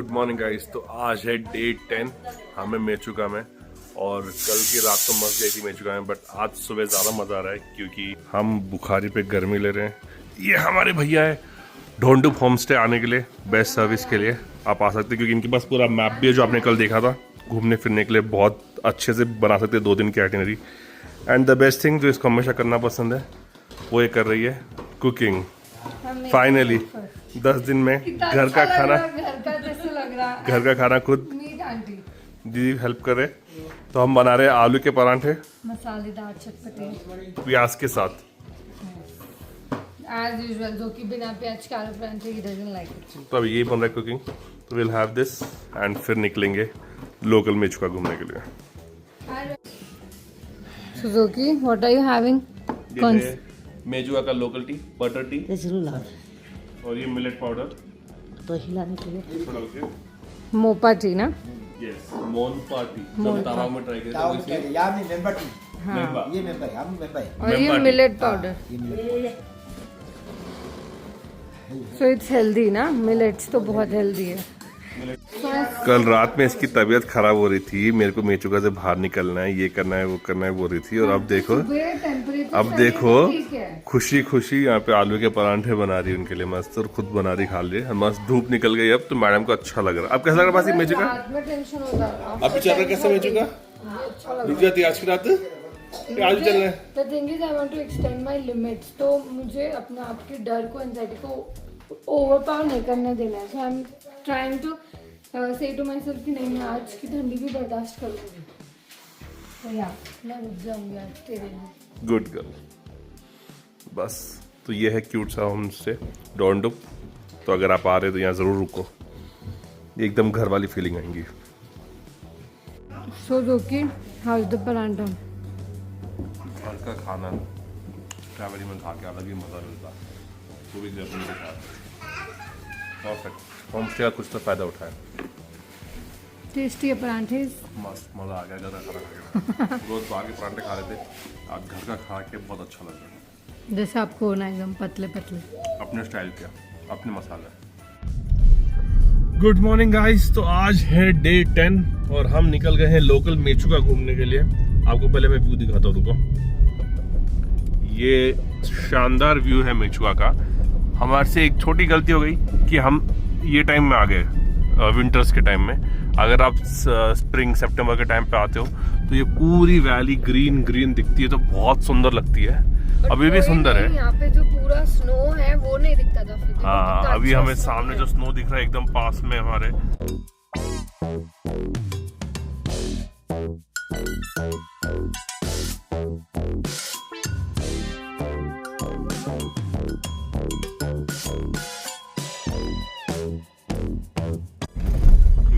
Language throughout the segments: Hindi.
Good morning guys. तो आज है डे 10 हमें मेचुका में, और कल की रात तो मस्त गई थी मेचुका में, बट आज सुबह ज़्यादा मज़ा आ रहा है क्योंकि हम बुखारी पे गर्मी ले रहे हैं। ये हमारे भैया है ढोंडुप होम स्टे आने के लिए, बेस्ट सर्विस के लिए आप आ सकते हैं क्योंकि इनके पास पूरा मैप भी है जो आपने कल देखा था। घूमने फिरने के लिए बहुत अच्छे से बना सकते हैं 2 दिन की itinerary. And the best thing जो इसको हमेशा करना पसंद है वो ये कर रही है कुकिंग। फाइनली 10 दिन में घर का खाना, घर का खाना खुद दीदी हेल्प करे। तो हम बना रहे हैं आलू के परांठे मसालेदार चटपटे प्याज के साथ। As usual, जो कि बिना प्याज के आलू परांठे he doesn't like it. तो अभी यही बन रहा है कुकिंग। तो विल हैव दिस एंड फिर निकलेंगे लोकल मेचुका घूमने के लिए। Suzuki, what are you having? Mechuka का लोकल टी, बटर टी, और ये मिलेट पाउडर तो हिलाने के लिए मोपा टी ना? Yes, Monpa T. जब तवाग में ट्राई करें ये मेंबर हम मेंबर और ये millet powder. So it's healthy ना, मिलेट्स तो बहुत हेल्दी है। कल रात में इसकी तबीयत खराब हो रही थी, मेरे को मेचुका से बाहर निकलना है, ये करना है, वो करना है बोल रही थी। और अब देखो खुशी खुशी यहाँ पे आलू के परांठे बना रही है उनके लिए मस्त, और खुद बना रही खा रही है मस्त। धूप निकल गई अब तो मैडम को अच्छा लग रहा है। अब कैसा लग रहा है मेचुका? अभी चल रहा कैसा मेचुका? रुक जाती आज की रात, आज चल रहा है। The thing is I want to extend my limits, तो मुझे अपने आप के डर को, एंजाइटी को ओवरपावर नहीं करने देना है। So I'm trying to say to myself कि नहीं, मैं आज की ठंडी भी बर्दाश्त करूँगी। तो या मैं रुक जाऊँगी आज तेरे लिए। Good girl. बस तो ये है क्यूट सा होम स्टे ढोंडुप। तो अगर आप आ रहे हो तो यहाँ ज़रूर रुको, एकदम घर वाली फीलिंग आएंगी। So Suzuki, how's the paratha? घर का खाना ट्रैवलिंग में खा के अलग ही मज़ा मिलता है, वो भी गर्मी के साथ। परफेक्ट होम स्टे का कुछ तो फ़ायदा उठाया। टेस्टी है परांठे, मस्त मज़ा आ गया घर का खाना खा के। रोज़ बाहर के परांठे खा रहे थे, आज घर का खा के बहुत अच्छा लग रहा है। जैसे आपको होना एकदम पतले पतले, अपने स्टाइल के, अपने मसाले। Good morning guys. तो आज है डे 10 और हम निकल गए हैं लोकल मेचुका घूमने के लिए। आपको पहले मैं व्यू दिखाता हूँ, रुको। ये शानदार व्यू है मेचुका का। हमारे से एक छोटी गलती हो गई कि हम ये टाइम में आ गए, विंटर्स के टाइम में। अगर आप स्प्रिंग सितंबर के टाइम पे आते हो तो ये पूरी वैली ग्रीन ग्रीन दिखती है, तो बहुत सुंदर लगती है। अभी भी सुंदर है। यहाँ पे जो पूरा स्नो है वो नहीं दिखता था फिर। हाँ, अभी हमें सामने जो स्नो दिख रहा है एकदम पास में हमारे।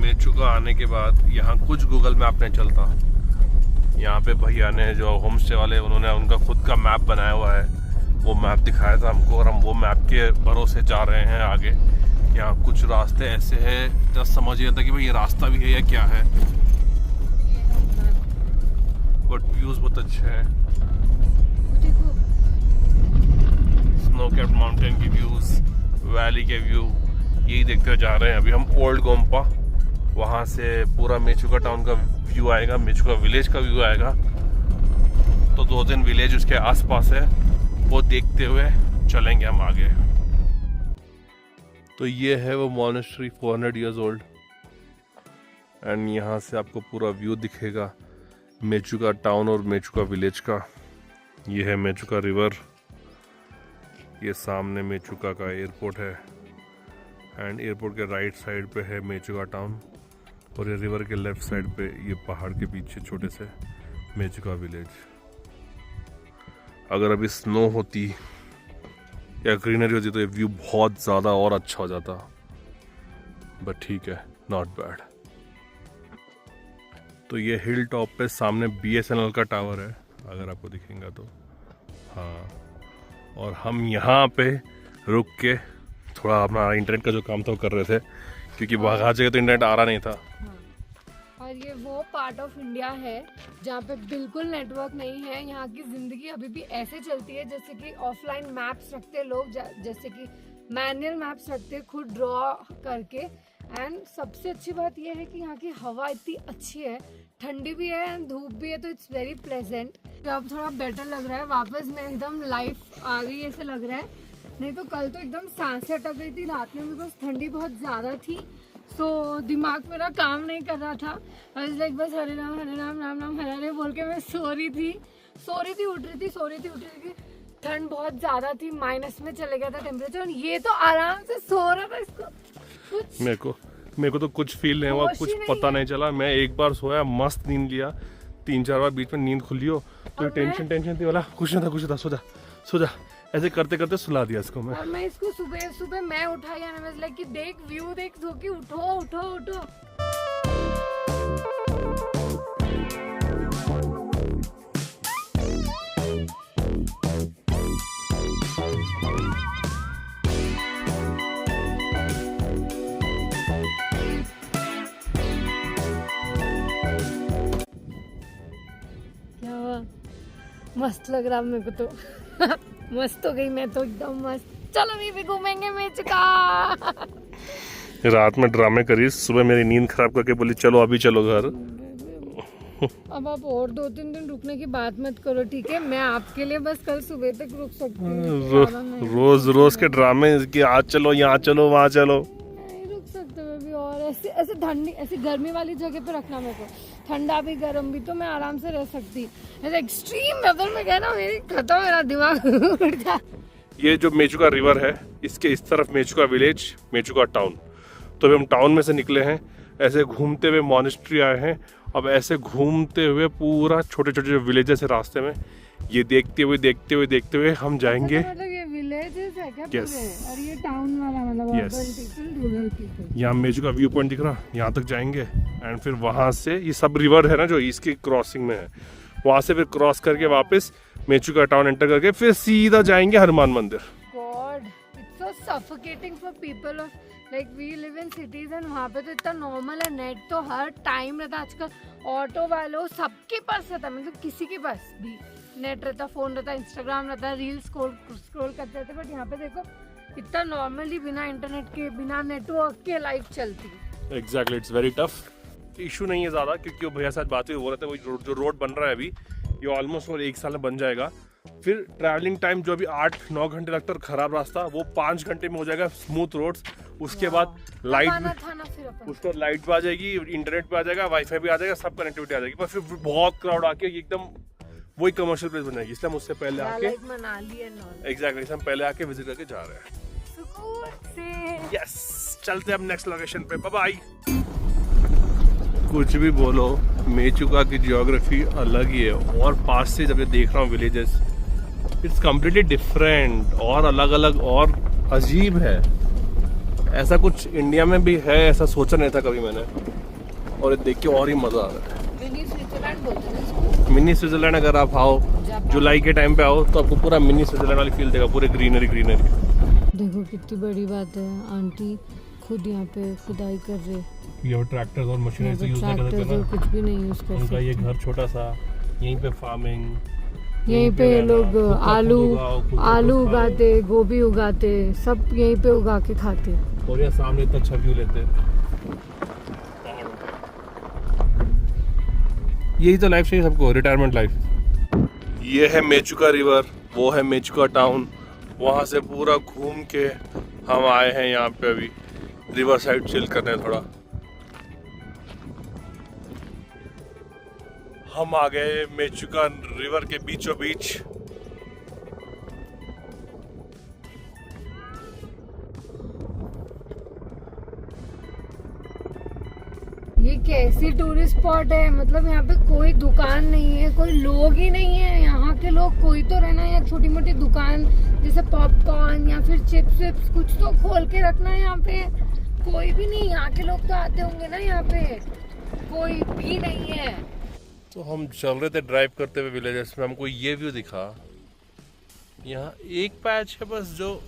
मेचुका आने के बाद यहाँ कुछ गूगल मैप नहीं चलता। यहाँ पे भैया ने जो होम स्टे वाले, उन्होंने उनका खुद का मैप बनाया हुआ है, वो मैप दिखाया था हमको, और हम वो मैप के भरोसे जा रहे हैं आगे। यहाँ कुछ रास्ते ऐसे हैं जब समझ नहीं आता कि भाई ये रास्ता भी है या क्या है, बट व्यूज बहुत अच्छे हैं। स्नो कैप्ड माउंटेन की व्यूज, वैली के व्यू, यही देखते जा रहे हैं। अभी हम ओल्ड गोम्पा, वहाँ से पूरा मेचुका टाउन का व्यू आएगा, मेचुका विलेज का व्यू आएगा। तो 2-3 विलेज उसके आसपास है, वो देखते हुए चलेंगे हम आगे। तो ये है वो मॉनेस्ट्री 400 इयर्स ओल्ड, एंड यहाँ से आपको पूरा व्यू दिखेगा मेचुका टाउन और मेचुका विलेज का। ये है मेचुका रिवर, ये सामने मेचुका का एयरपोर्ट है, एंड एयरपोर्ट के राइट साइड पे है मेचुका टाउन, और ये रिवर के लेफ्ट साइड पे ये पहाड़ के पीछे छोटे से मेचुका विलेज। अगर अभी स्नो होती या ग्रीनरी होती तो ये व्यू बहुत ज़्यादा और अच्छा हो जाता, बट ठीक है, नॉट बैड। तो ये हिल टॉप पे सामने BSNL का टावर है, अगर आपको दिखेगा तो। हाँ, और हम यहाँ पे रुक के थोड़ा अपना इंटरनेट का जो काम था वो कर रहे थे, क्योंकि वहाँ जगह तो इंटरनेट आ रहा नहीं था। और ये वो पार्ट ऑफ इंडिया है जहाँ पे बिल्कुल नेटवर्क नहीं है। यहाँ की जिंदगी अभी भी ऐसे चलती है जैसे कि ऑफलाइन मैप्स रखते लोग, जैसे कि मैनुअल मैप्स रखते खुद ड्रॉ करके, एंड सबसे अच्छी बात यह है कि यहाँ की हवा इतनी अच्छी है, ठंडी भी है एंड धूप भी है, तो इट्स वेरी प्लेजेंट। अब थोड़ा बेटर लग रहा है, वापस में एकदम लाइफ आ गई ऐसे लग रहा है। नहीं तो कल तो एकदम सांसें अटक गई थी रात में, बिकॉज ठंडी बहुत ज़्यादा थी। सो दिमाग मेरा काम नहीं कर रहा था, लाइक बस हरे राम राम राम हरे हरे बोल के मैं सो रही थी उठ रही थी। ठंड बहुत ज़्यादा थी, माइनस में चले गया था टेम्परेचर, और ये तो आराम से सो रहा था। इसको कुछ मेरे को तो कुछ फील नहीं हुआ, कुछ पता नहीं चला। मैं एक बार सोया, मस्त नींद लिया, 3-4 बार बीच में नींद खुली हो तो टेंशन थी वाला, कुछ था, सो जा ऐसे करते करते सुला दिया इसको मैं। और मैं इसको सुबह मैं उठाई एंड आई वाज लाइक कि देख व्यू देख, सो के उठो। क्या हुआ? मस्त लग रहा मेरे को तो मस्त हो गई मैं तो एकदम मस्त। चलो अभी भी घूमेंगे मेचुका। रात में ड्रामे करी, सुबह मेरी नींद खराब करके बोली चलो अभी चलो घर। अब आप और 2-3 दिन रुकने की बात मत करो, ठीक है? मैं आपके लिए बस कल सुबह तक रुक सकती हूँ। रोज के ड्रामे कि आज चलो, यहाँ चलो, वहाँ चलो। नहीं रुक सकते मैं भी, और ऐसे ठंडी ऐसी गर्मी वाली जगह पे रखना मेरे को, ठंडा भी गर्म भी तो मैं आराम से रह सकती। ऐसे एक्सट्रीम वेदर में कहना मेरी खत्म, मेरा दिमाग उड़ जाए। ये जो मेचुका रिवर है, इसके इस तरफ मेचुका विलेज, मेचुका टाउन। तो अभी हम टाउन में से निकले हैं, ऐसे घूमते हुए मॉनेस्ट्री आए हैं। अब ऐसे घूमते हुए पूरा छोटे छोटे जो विलेजेस है रास्ते में, ये देखते हुए हम जाएंगे। मतलब ये विलेजेस है क्या Yes. पूरे? और ये टाउन वाला मतलब Yes. Urban people, rural people. यहाँ मेचुका व्यू पॉइंट दिख रहा, यहाँ तक जाएंगे एंड फिर वहाँ से ये सब रिवर है ना जो इसकी क्रॉसिंग में है, वहाँ से फिर क्रॉस करके वापस मेचुका टाउन एंटर करके फिर सीधा जाएंगे हनुमान मंदिर। God, it's so suffocating for people of like we live in cities and वहाँ पे तो इतना नॉर्मल है, नेट तो हर टाइम रहता। आजकल ऑटो वालों सबके पास रहता, मतलब किसी के पास भी नेट रहता, फोन रहता, इंस्टाग्राम रहता, रील्स स्क्रॉल करते रहते। बट यहाँ पे देखो इतना नॉर्मली बिना इंटरनेट के, बिना नेटवर्क के लाइफ चलती है। Exactly, it's very tough. Issue नहीं है ज़्यादा, क्योंकि वो भैया साथ बात हुई, वो रहते हैं जो रोड बन रहा है अभी, ये ऑलमोस्ट और 1 साल में बन जाएगा। फिर ट्रैवलिंग टाइम जो अभी 8-9 घंटे लगता है और ख़राब रास्ता, वो 5 घंटे में हो जाएगा, स्मूथ रोड्स। उसके बाद उसको लाइट भी आ जाएगी, इंटरनेट भी आ जाएगा, वाईफाई भी आ जाएगा, सब कनेक्टिविटी आ जाएगी। पर फिर बहुत क्राउड आके एकदम वही कमर्शियल प्लेस बन जाएगी। इसलिए हम उससे पहले आके एग्जैक्टली हम पहले आके विजिट करके जा रहे हैं। यस, चलते हैं अब नेक्स्ट लोकेशन पे। Bye bye. कुछ भी बोलो, मेचुका की जियोग्राफी अलग ही है, और पास से जब ये देख रहा हूँ विलेजेस, इट्स कम्प्लीटली डिफरेंट और अलग अलग और अजीब है। ऐसा कुछ इंडिया में भी है, ऐसा सोचा नहीं था कभी मैंने, और ये देख के और ही मजा आ रहा है। मिनी स्विट्जरलैंड अगर आप आओ जुलाई के टाइम पे आओ तो आपको पूरा मिनी स्विट्जरलैंड वाली फील देगा, पूरे ग्रीनरी। देखो कितनी बड़ी बात है, आंटी खुद यहाँ पे खुदाई कर रहे। ये ट्रैक्टर्स और मशीनें से यूज नहीं कर सकते ना, कुछ भी नहीं यूज कर सकते। उनका ये घर छोटा सा, यहीं पे फार्मिंग, यहीं पे लोग आलू उगाते, गोभी उगाते, सब यहीं पे उगा के खाते। और यहाँ सामने इतना अच्छा व्यू लेते हैं। यही तो लाइफ चाहिए सबको, रिटायरमेंट लाइफ। ये है मेचुका रिवर, वो है मेचुका टाउन। वहाँ से पूरा घूम के हम आए हैं यहाँ पे अभी रिवर साइड चिल करने। थोड़ा हम आ गए मेचुका रिवर के बीचों बीच। ये कैसी टूरिस्ट स्पॉट है, मतलब यहाँ पे कोई दुकान नहीं है, कोई लोग ही नहीं है। यहाँ के लोग कोई तो रहना, या छोटी मोटी दुकान जैसे पॉपकॉर्न या फिर चिप्स विप्स कुछ तो खोल के रखना है। यहाँ पे कोई भी नहीं, यहाँ के लोग तो आते होंगे ना, यहाँ पे कोई भी नहीं है। तो हम चल रहे थे ड्राइव करते हुए विलेजेस में, हमको ये व्यू दिखा। यहाँ एक पैच है बस जो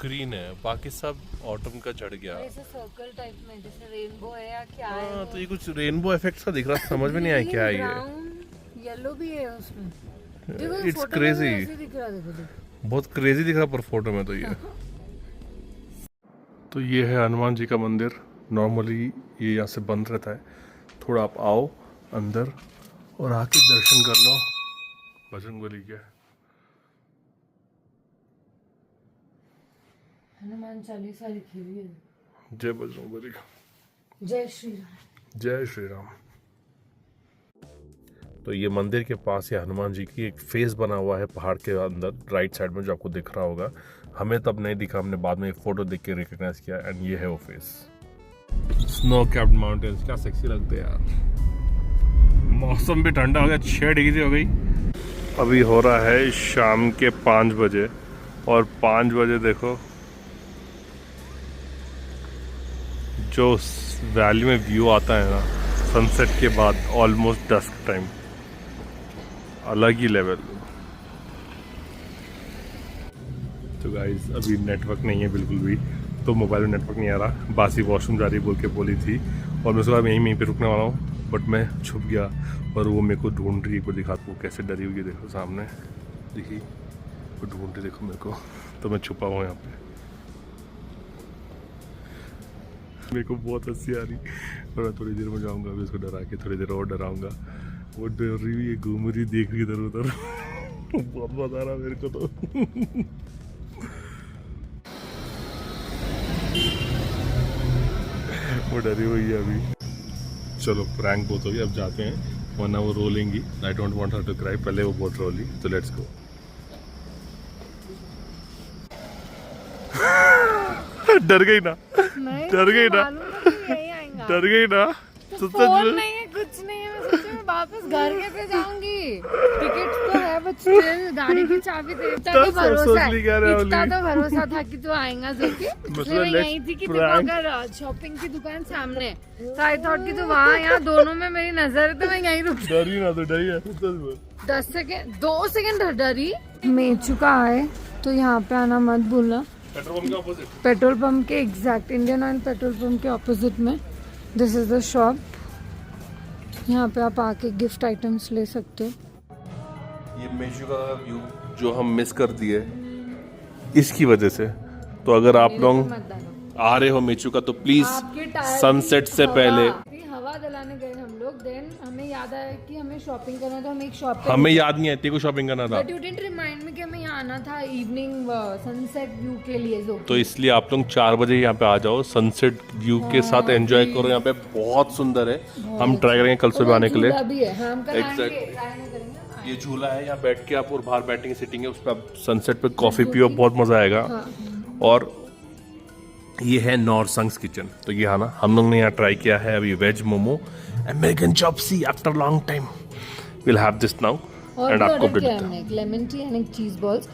ग्रीन है, बाकी सब ऑटम का झड़ गया। ऐसे सर्कल टाइप में जैसे रेनबो है या क्या है। हाँ, तो ये कुछ रेनबो इफेक्ट सा दिख रहा, समझ में नहीं आया क्या है ये। येलो भी है उसमें, देखो इट्स क्रेजी, दिख रहा, देखो बहुत क्रेजी दिख रहा पर फोटो में तो ये। तो ये है हनुमान जी का मंदिर। नॉर्मली ये यहाँ से बंद रहता है, थोड़ा आप आओ अंदर और आके दर्शन कर लो। बजरंगबली के हनुमान चालीसा लिखी हुई है। जय बजरंगबली का। जय श्री राम। जय श्री राम। तो ये मंदिर के पास ही हनुमान जी की एक फेस बना हुआ है पहाड़ के अंदर, राइट साइड में, जो आपको दिख रहा होगा। हमें तब नहीं दिखा, हमने बाद में एक फोटो देख के रिकॉग्नाइज किया, एंड ये है वो फेस। स्नो कैप्ड माउंटेन्स क्या सेक्सी लगते हैं यार। मौसम भी ठंडा हो गया, 6 डिग्री हो गई। अभी हो रहा है शाम के 5 बजे, और 5 बजे देखो जो वैली में व्यू आता है ना सनसेट के बाद, ऑलमोस्ट डस्क टाइम, अलग ही लेवल। तो गाइस अभी नेटवर्क नहीं है बिल्कुल भी, तो मोबाइल में नेटवर्क नहीं आ रहा। बासी वॉशरूम जा रही बोल के बोली थी, और मैं सोचा यहीं पे रुकने वाला हूँ, बट मैं छुप गया और वो मेरे को ढूंढ रही है। दिखाता हूँ कैसे डरी हुई है, देखो सामने देखिए, वो ढूंढ रही देखो मेरे को, तो मैं छुपा हुआ यहाँ पे। मेरे को बहुत हंसी आ रही, और मैं थोड़ी देर में जाऊँगा अभी उसको डरा के, थोड़ी देर और डराऊँगा। वो डर रही हुई है, घूम रही, देख रही इधर उधर। बहुत मजा आ रहा मेरे को तो। वो डरी हुई है अभी। चलो प्रैंक बहुत हो गई, अब जाते हैं, वरना वो रोलेंगी। I don't want her to cry, पहले वो बहुत रोली, तो लेट्स गो। डर गई ना, डर गई ना, डर गई ना। तो फोन नहीं है, कुछ नहीं है। मैं सोची मैं वापस घर कैसे जाऊंगी। टिकट तो है, बट स्टिल गाड़ी की चाबी दे। इतना तो भरोसा है, इतना तो भरोसा था कि तू आएगा जोके। इसलिए मैं यही थी कि देखो अगर शॉपिंग की दुकान सामने, तो आई थॉट कि तू वहाँ यहाँ दोनों में मेरी नजर है, तो मैं यहीं रुक। डरी ना, तो डरी है। 10 सेकेंड 2 सेकेंड डरी। मेचुका है तो यहाँ पे आना मत भूलना। पेट्रोल पंप के exact, Indian oil petrol pump के ऑपोजिट में दिस इज द शॉप। यहाँ पे आप आके गिफ्ट आइटम्स ले सकते हो। ये मेचुका का व्यू जो हम मिस कर दिए इसकी वजह से, तो अगर आप लोग आ रहे हो मेचुका तो प्लीज सनसेट से पहले। हवा दिलाने गए हम लोग, देन हमें याद आया कि हमें शॉपिंग करना, तो हम एक शॉप पे। हमें याद नहीं आती को शॉपिंग करना था, but you didn't remind me कि हमें यहाँ आना था इवनिंग सनसेट व्यू के लिए। तो इसलिए आप लोग 4 बजे यहाँ पे आ जाओ, सनसेट व्यू के साथ एंजॉय करो। यहाँ पे बहुत सुंदर है, हम ट्राई करेंगे कल सुबह आने के लिए। ये झूला है, यहाँ बैठ के आप, और बाहर बैठेंगे, सिटिंग है, उस पर आप सनसेट पे कॉफी पियो, बहुत मजा आएगा। और ये है नॉरसंग्स किचन, तो ये है ना, हम लोग ने यहाँ ट्राई किया है अभी veg momo, American chop suey, after long time will have this now, and आपको lemon tea and cheese balls.